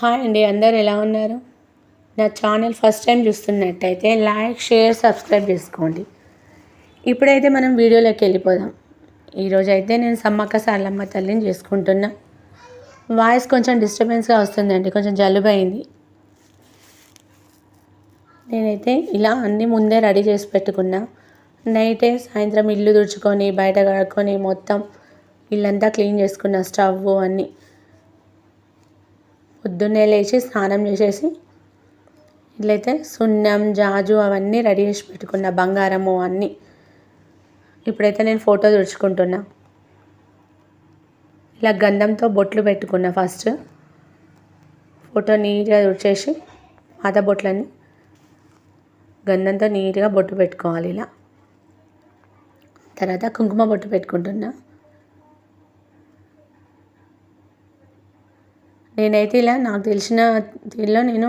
Hi అండి, అందరు ఎలా ఉన్నారు? నా ఛానల్ ఫస్ట్ టైం చూస్తున్నట్టయితే లైక్, షేర్, సబ్స్క్రైబ్ చేసుకోండి. ఇప్పుడైతే మనం వీడియోలోకి వెళ్ళిపోదాం. ఈరోజు అయితే నేను సమ్మక్క సారలమ్మ తల్లిని చేసుకుంటున్నా. వాయిస్ కొంచెం డిస్టర్బెన్స్గా వస్తుందండి, కొంచెం జలుబు అయింది. నేనైతే ఇలా అన్నీ ముందే రెడీ చేసి పెట్టుకున్నా. నైటే సాయంత్రం ఇల్లు తుడుచుకొని బయట కడుక్కొని మొత్తం ఇల్లంతా క్లీన్ చేసుకున్న, స్టవ్ అన్నీ. పొద్దున్నే లేచి స్నానం చేసేసి ఇట్లయితే సున్నం, జాజు అవన్నీ రెడీ చేసి పెట్టుకున్న, బంగారము అన్నీ. ఇప్పుడైతే నేను ఫోటో తుడుచుకుంటున్నా. ఇలా గంధంతో బొట్లు పెట్టుకున్నా. ఫస్ట్ ఫోటో నీట్గా తుడిచేసి పాత బొట్లన్నీ గంధంతో నీట్గా బొట్టు పెట్టుకోవాలి. ఇలా తర్వాత కుంకుమ బొట్టు పెట్టుకుంటున్నా. నేనైతే ఇలా నాకు తెలిసిన తీరులో నేను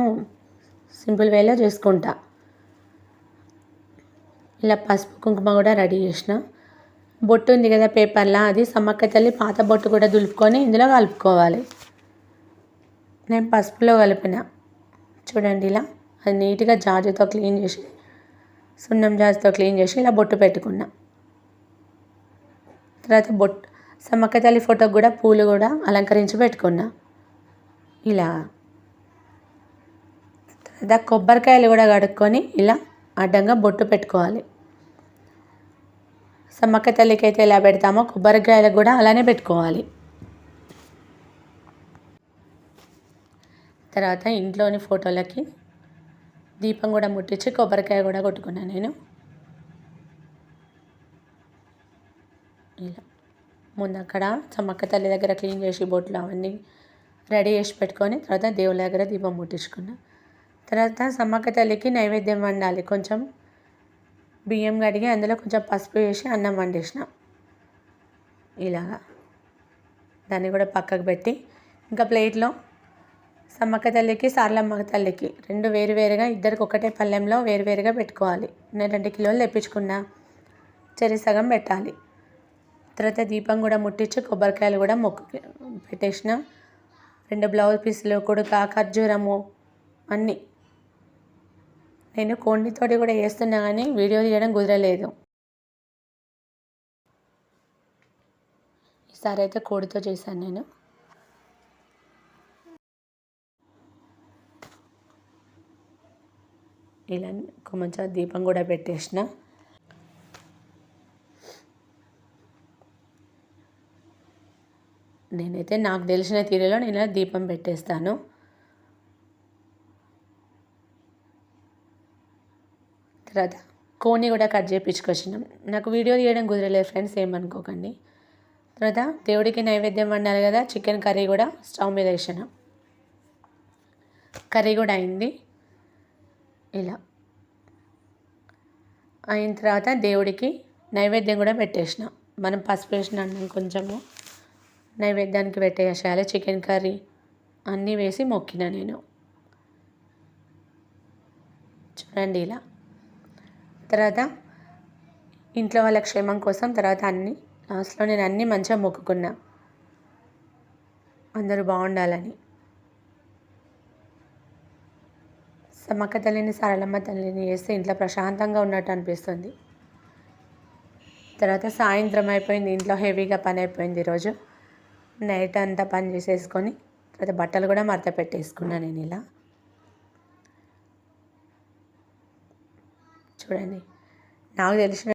సింపుల్ వేలో చేసుకుంటా. ఇలా పసుపు కుంకుమ కూడా రెడీ చేసిన. బొట్టు ఉంది కదా పేపర్లా, అది సమ్మక్క తల్లి పాత బొట్టు కూడా దులుపుకొని ఇందులో కలుపుకోవాలి. నేను పసుపులో కలిపిన, చూడండి ఇలా. అది నీట్గా జాజుతో క్లీన్ చేసి, సున్నం జాజుతో క్లీన్ చేసి ఇలా బొట్టు పెట్టుకున్నా. తర్వాత సమ్మక్క తల్లి ఫోటోకి కూడా పూలు కూడా అలంకరించి పెట్టుకున్నా ఇలా. తర్వాత కొబ్బరికాయలు కూడా కడుక్కొని ఇలా అడ్డంగా బొట్టు పెట్టుకోవాలి. సమ్మక్క తల్లికి అయితే ఎలా పెడతామో కొబ్బరికాయలకు కూడా అలానే పెట్టుకోవాలి. తర్వాత ఇంట్లోని ఫోటోలకి దీపం కూడా ముట్టించి కొబ్బరికాయ కూడా కొట్టుకున్నాను నేను. ఇలా ముందు అక్కడ సమ్మక్క తల్లి దగ్గర క్లీన్ చేసి బొట్లు అవన్నీ రెడీ చేసి పెట్టుకొని తర్వాత దేవుళ్ళ దగ్గర దీపం ముట్టించుకున్నా. తర్వాత సమ్మక్క తల్లికి నైవేద్యం వండాలి. కొంచెం బియ్యం కడిగి అందులో కొంచెం పసుపు వేసి అన్నం వండేసిన ఇలాగా. దాన్ని కూడా పక్కకు పెట్టి ఇంకా ప్లేట్లో సమ్మక్క తల్లికి సారలమ్మ తల్లికి రెండు వేరువేరుగా, ఇద్దరికి ఒకటే పళ్ళెంలో వేరువేరుగా పెట్టుకోవాలి. నేను 2 కిలోలు తెప్పించుకున్నా, చెరి సగం పెట్టాలి. తర్వాత దీపం కూడా ముట్టించి కొబ్బరికాయలు కూడా పెట్టేసిన. 2 బ్లౌజ్ పీసులు, కుడుక, ఖర్జూరము అన్నీ. నేను కోడితోటి కూడా చేస్తున్నా కానీ వీడియో తీయడం కుదరలేదు. ఈసారి అయితే కోడితో చేశాను నేను. ఇలా కొంచెం దీపం కూడా పెట్టేసిన. నేనైతే నాకు తెలిసిన తీరులో నేను దీపం పెట్టేస్తాను. తర్వాత కోడిని కూడా కట్ చేయించుకొచ్చినాం. నాకు వీడియో తీయడం కుదరలేదు ఫ్రెండ్స్, ఏమనుకోకండి. తర్వాత దేవుడికి నైవేద్యం వండాలి కదా, చికెన్ కర్రీ కూడా స్టవ్ మీద వేసిన. కర్రీ కూడా అయింది. ఇలా అయిన తర్వాత దేవుడికి నైవేద్యం కూడా పెట్టేసిన. మనం పసుపు వేసిన అన్నం కొంచెము నైవేద్యానికి పెట్టేసేయాలి. చికెన్ కర్రీ అన్నీ వేసి మొక్కిన నేను. చూడండి ఇలా. తర్వాత ఇంట్లో వాళ్ళ క్షేమం కోసం తర్వాత లాస్ట్లో నేను అన్నీ మంచిగా మొక్కుకున్నా, అందరూ బాగుండాలని. సమ్మక్క తల్లిని సారలమ్మ తల్లిని చేస్తే ఇంట్లో ప్రశాంతంగా ఉన్నట్టు అనిపిస్తుంది. తర్వాత సాయంత్రం అయిపోయింది, ఇంట్లో హెవీగా పని అయిపోయింది ఈరోజు. నైట్ అంతా పని చేసేసుకొని తర్వాత బట్టలు కూడా మడత పెట్టేసుకున్నాను నేను ఇలా. చూడండి, నాకు తెలిసిన